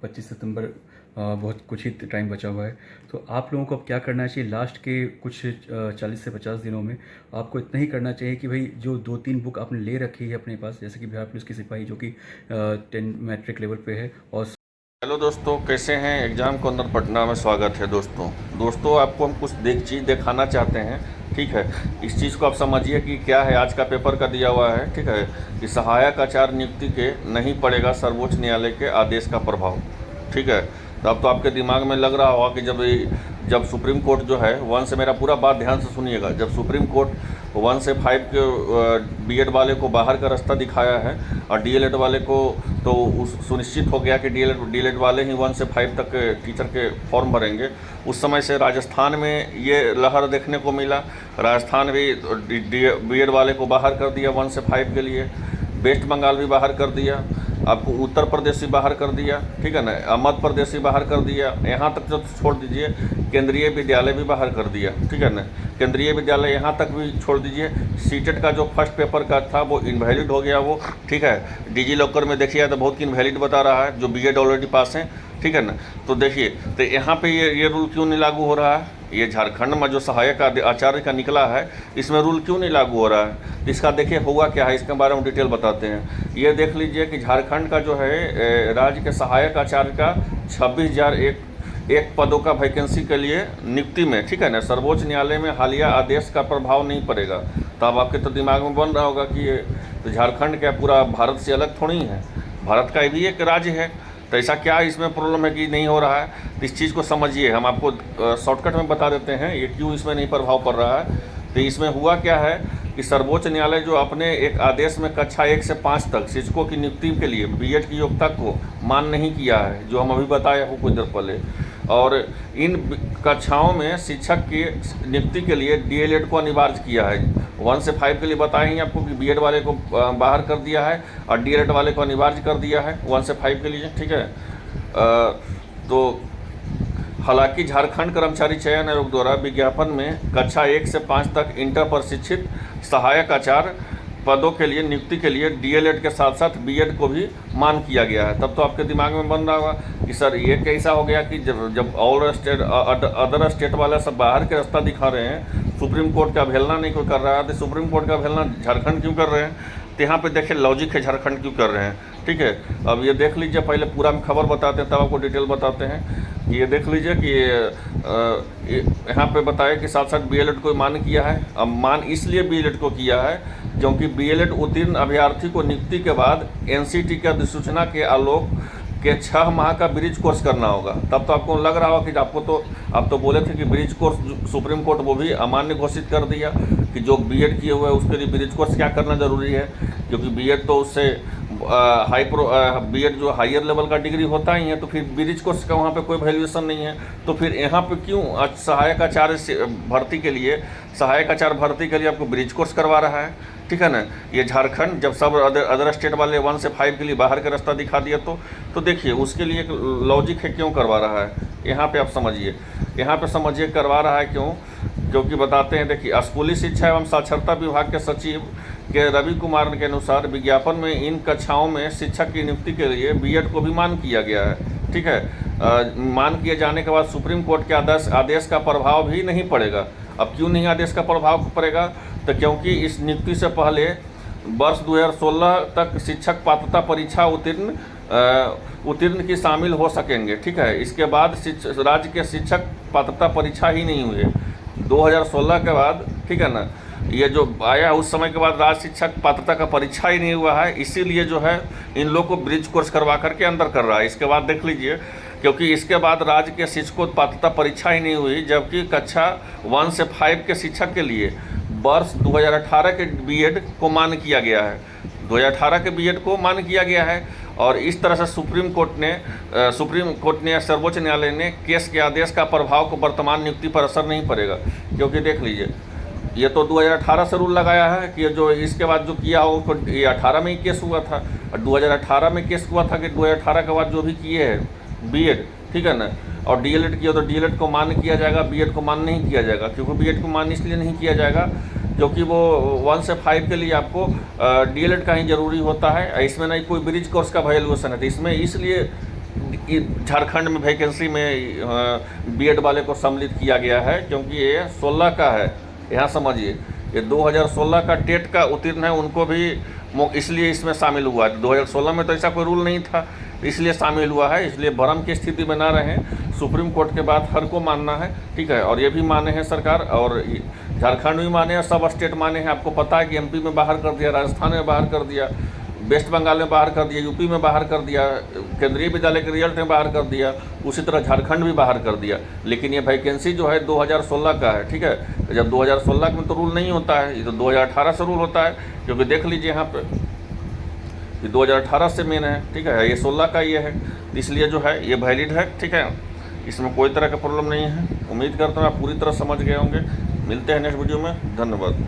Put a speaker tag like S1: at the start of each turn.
S1: 25 सितंबर बहुत कुछ ही टाइम बचा हुआ है। तो आप लोगों को अब क्या करना चाहिए लास्ट के कुछ 40 से 50 दिनों में? आपको इतना ही करना चाहिए कि भाई जो 2-3 बुक आपने ले रखी है अपने पास, जैसे कि बिहार पुलिस की सिपाही जो कि 10 मैट्रिक लेवल पे है, और
S2: हेलो दोस्तों, कैसे हैं? एग्ज़ाम को अंदर पढ़ना में स्वागत है दोस्तों आपको हम कुछ चीज़ दिखाना चाहते हैं। ठीक है, इस चीज़ को आप समझिए कि क्या है। आज का पेपर का दिया हुआ है, ठीक है, कि सहायक आचार्य नियुक्ति के नहीं पड़ेगा सर्वोच्च न्यायालय के आदेश का प्रभाव। ठीक है, तो अब तो आपके दिमाग में लग रहा होगा कि जब सुप्रीम कोर्ट जो है 1 से, मेरा पूरा बात ध्यान से सुनिएगा, जब सुप्रीम कोर्ट 1 से 5 के बीएड वाले को बाहर का रास्ता दिखाया है और डीएलएड वाले को तो उस सुनिश्चित हो गया कि डीएलएड वाले ही 1 से 5 तक के टीचर के फॉर्म भरेंगे। उस समय से राजस्थान में ये लहर देखने को मिला। राजस्थान भी बीएड वाले को बाहर कर दिया 1 से 5 के लिए। वेस्ट बंगाल भी बाहर कर दिया, आपको उत्तर प्रदेश भी बाहर कर दिया, ठीक है ना, मध्य प्रदेश भी बाहर कर दिया, यहाँ तक जो छोड़ दीजिए केंद्रीय विद्यालय भी बाहर कर दिया, ठीक है ना। केंद्रीय विद्यालय यहाँ तक भी छोड़ दीजिए। सीटेट का जो फर्स्ट पेपर का था वो इनवैलिड हो गया वो, ठीक है। डिजी लॉकर में देखिए तो बहुत इनवैलिड बता रहा है जो बीएड ऑलरेडी पास हैं, ठीक है ना। तो देखिए, तो यहाँ पे ये रूल क्यों नहीं लागू हो रहा है? ये झारखंड में जो सहायक आचार्य का निकला है, इसमें रूल क्यों नहीं लागू हो रहा है? इसका देखिए हुआ क्या है, इसके बारे में डिटेल बताते हैं। ये देख लीजिए कि झारखंड का जो है राज्य के सहायक आचार्य का 26,001 पदों का वैकेंसी के लिए नियुक्ति में, ठीक है ना, सर्वोच्च न्यायालय में हालिया आदेश का प्रभाव नहीं पड़ेगा। तो अब आपके तो दिमाग में बन रहा होगा कि ये तो झारखंड क्या पूरा भारत से अलग थोड़ी है, भारत का भी एक राज्य है। तो ऐसा क्या इसमें प्रॉब्लम है कि नहीं हो रहा है? तो इस चीज़ को समझिए, हम आपको शॉर्टकट में बता देते हैं ये क्यों इसमें नहीं प्रभाव पड़ रहा है। तो इसमें हुआ क्या है कि सर्वोच्च न्यायालय जो अपने एक आदेश में कक्षा 1 से 5 तक शिक्षकों की नियुक्ति के लिए बीएड की योग्यता को मान नहीं किया है, जो हम अभी बताए हो कुछ देर पहले। और इन कक्षाओं में शिक्षक की नियुक्ति के लिए डीएलएड को अनिवार्य किया है। 1 से 5 के लिए बताए ही आपको कि बीएड वाले को बाहर कर दिया है और डीएलएड वाले को अनिवार्य कर दिया है 1 से 5 के लिए, ठीक है। तो हालांकि झारखंड कर्मचारी चयन आयोग द्वारा विज्ञापन में कक्षा 1 से 5 तक इंटर प्रशिक्षित सहायक आचार्य पदों के लिए नियुक्ति के लिए डीएलएड के साथ साथ बीएड को भी मान किया गया है। तब तो आपके दिमाग में बन रहा होगा कि सर ये कैसा हो गया कि जब ऑल स्टेट अदर स्टेट वाले सब बाहर के रास्ता दिखा रहे हैं, सुप्रीम कोर्ट का अवहेलना नहीं कोई कर रहा है, तो सुप्रीम कोर्ट का अवहेलना झारखंड क्यों कर रहे हैं? तो यहाँ पे देखिए लॉजिक है झारखंड क्यों कर रहे हैं, ठीक है। अब ये देख लीजिए, पहले पूरा हम खबर बताते हैं तब आपको डिटेल बताते हैं। ये देख लीजिए कि यहाँ पे बताया कि साथ साथ बीएलएड को मान किया है। अब मान इसलिए बीएलएड को किया है क्योंकि बीएलएड उत्तीर्ण अभ्यर्थी को नियुक्ति के बाद एनसीटी के अधिसूचना के आलोक के 6 माह का ब्रिज कोर्स करना होगा। तब तो आपको लग रहा होगा कि आप तो बोले थे कि ब्रिज कोर्स सुप्रीम कोर्ट वो भी अमान्य घोषित कर दिया कि जो बीएड किए हुए हैं उसके लिए ब्रिज कोर्स क्या करना ज़रूरी है, क्योंकि बीएड तो उससे बीएड जो हायर लेवल का डिग्री होता ही है, तो फिर ब्रिज कोर्स का वहाँ पे कोई वैल्यूएशन नहीं है। तो फिर यहाँ पे क्यों सहायक आचार्य भर्ती के लिए आपको ब्रिज कोर्स करवा रहा है, ठीक है ना। ये झारखंड जब सब अदर स्टेट वाले 1 से 5 के लिए बाहर का रास्ता दिखा दिया, तो देखिए उसके लिए एक लॉजिक है क्यों करवा रहा है। यहाँ पे आप समझिए, करवा रहा है क्योंकि बताते हैं। देखिए, स्कूली शिक्षा एवं साक्षरता विभाग के सचिव के रवि कुमार के अनुसार विज्ञापन में इन कक्षाओं में शिक्षक की नियुक्ति के लिए बीएड को भी मान किया गया है, ठीक है। मान किए जाने के बाद सुप्रीम कोर्ट के आदेश का प्रभाव भी नहीं पड़ेगा। अब क्यों नहीं आदेश का प्रभाव पड़ेगा? तो क्योंकि इस नियुक्ति से पहले वर्ष 2016 तक शिक्षक पात्रता परीक्षा उत्तीर्ण की शामिल हो सकेंगे, ठीक है। इसके बाद राज्य के शिक्षक पात्रता परीक्षा ही नहीं हुए 2016 के बाद, ठीक है ना। ये जो आया उस समय के बाद राज्य शिक्षक पात्रता का परीक्षा ही नहीं हुआ है, इसीलिए जो है इन लोग को ब्रिज कोर्स करवा करके अंदर कर रहा है। इसके बाद देख लीजिए, क्योंकि इसके बाद राज्य के शिक्षकों पात्रता परीक्षा ही नहीं हुई, जबकि कक्षा 1 से 5 के शिक्षक के लिए वर्ष 2018 के बीएड को मान किया गया है। 2018 के बीएड को मान किया गया है और इस तरह से सुप्रीम कोर्ट ने सर्वोच्च न्यायालय ने केस के आदेश का प्रभाव को वर्तमान नियुक्ति पर असर नहीं पड़ेगा। क्योंकि देख लीजिए, ये तो 2018 से रूल लगाया है कि जो इसके बाद जो किया हो तो ये 18 में ही केस हुआ था, और 2018 में केस हुआ था कि 2018 के बाद जो भी किए हैं बीएड, ठीक है ना, और डीएलएड किया तो डीएलएड को मान किया जाएगा, बीएड को मान नहीं किया जाएगा। क्योंकि बीएड को मान इसलिए नहीं किया जाएगा क्योंकि वो 1 से 5 के लिए आपको डीएलएड का ही ज़रूरी होता है, इसमें नहीं कोई ब्रिज कोर्स का वैल्यूएशन है। तो इसमें इसलिए झारखंड में वैकेंसी में बीएड वाले को सम्मिलित किया गया है, क्योंकि ये 16 का है। यहाँ समझिए, ये 2016 का टेट का उत्तीर्ण है, उनको भी इसलिए इसमें शामिल हुआ है। 2016 में तो ऐसा कोई रूल नहीं था, इसलिए शामिल हुआ है। इसलिए भ्रम की स्थिति में ना रहें। सुप्रीम कोर्ट के बाद हर को मानना है, ठीक है। और ये भी माने हैं सरकार, और झारखंड भी माने हैं, सब स्टेट माने हैं। आपको पता है कि एमपी में बाहर कर दिया, राजस्थान में बाहर कर दिया, वेस्ट बंगाल में बाहर कर दिया, यूपी में बाहर कर दिया, केंद्रीय विद्यालय के रिजल्ट में बाहर कर दिया, उसी तरह झारखंड भी बाहर कर दिया। लेकिन ये वैकेंसी जो है 2016 का है, ठीक है। जब 2016 में तो रूल नहीं होता है, ये तो 2018 से रूल होता है, क्योंकि देख लीजिए यहाँ पे ये 2018 से मेन है, ठीक है। ये 16 का ये है, इसलिए जो है ये वैलिड है, ठीक है। इसमें कोई तरह का प्रॉब्लम नहीं है। उम्मीद करता हूँ आप पूरी तरह समझ गए होंगे। मिलते हैं नेक्स्ट वीडियो में। धन्यवाद।